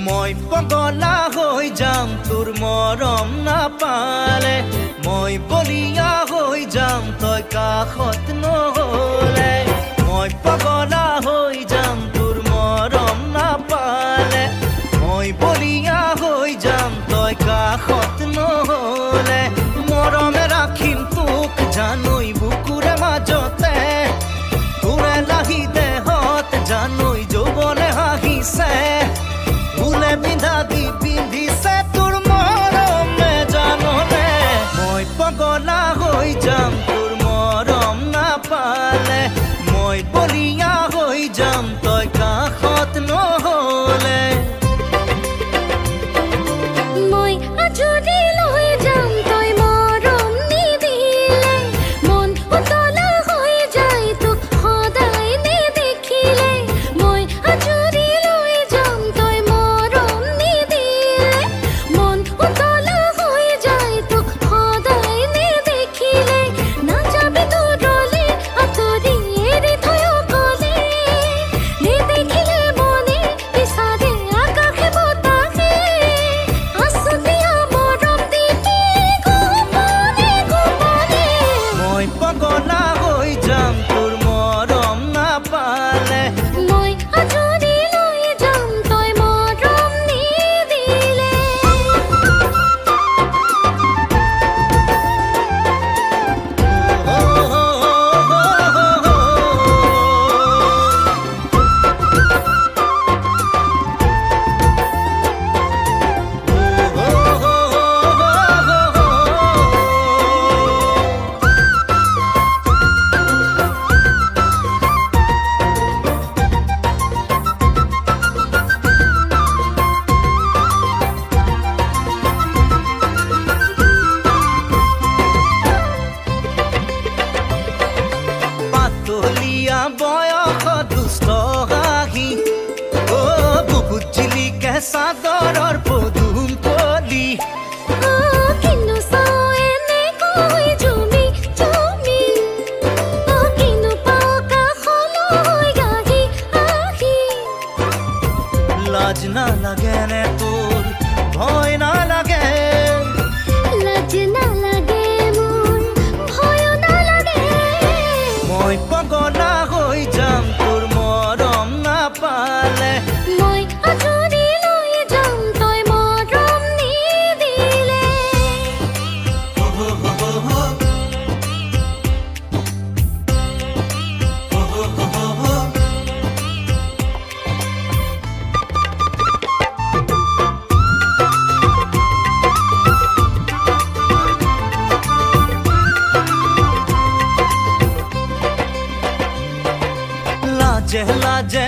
মই পগলা হৈ যাম তোৰ মৰম নাপালে, মই বলিয়া হৈ যাম তই কাষত নহলে। মই পগলা হৈ যাম তোৰ মৰম নাপালে, মই বলিয়া হৈ যাম তই কাষত নহলে। মৰমে ৰাখিম তোক জানৈ বুকুৰে মাজতে, তোৰে লাহি দেহত জানৈ যৌৱনে হাঁহিছে, ফুলে পিন্ধা দি পিন্ধিছে তোৰ মৰমে জাননে। মই পগলা হৈ যাম তোৰ মৰম নাপালে, মই বলিয়া হৈ যাম তই কাষত নহলে। মই আজৰি লৈ যাম তই মৰম নিদিলে, মন উতলা হৈ যায় তোক সদায় নেদেখিলে। মই আজৰি লৈ যাম তই মৰম নিদিলে, মন উতলা হৈ যায় তোক সদায় নেদেখিলে। নাযাবি দূৰলে আঁতৰি এৰি থৈ অকলে, নেদেখিলে মনে বিচাৰে আকাশে বতাহে, আছুতীয়া মৰম দিবি গোপনে গোপনে। মই পগলা হৈ যাম তোৰ মৰম নাপালে, মই আজৰি লৈ যাম তই মৰম নিদিলে। পাতলীয়া বয়স দুষ্ট হাঁহি, অ বুকুত জিলিকে চাদৰৰ পদুম কলি। কিনো চাও এনেকৈ ঝুমি ঝুমি, কিনো পাও কাষলৈ আহি আহি। লাজ নালাগে নে তোৰ, ভয় নালাগে, লাজ নালাগে মোৰ, ভয়ো নালাগে। মই পগলা হৈ যাম তোৰ মৰম নাপালে, মই আজৰি লৈ যাম তই মৰম নিদিলে। লাজে লাজে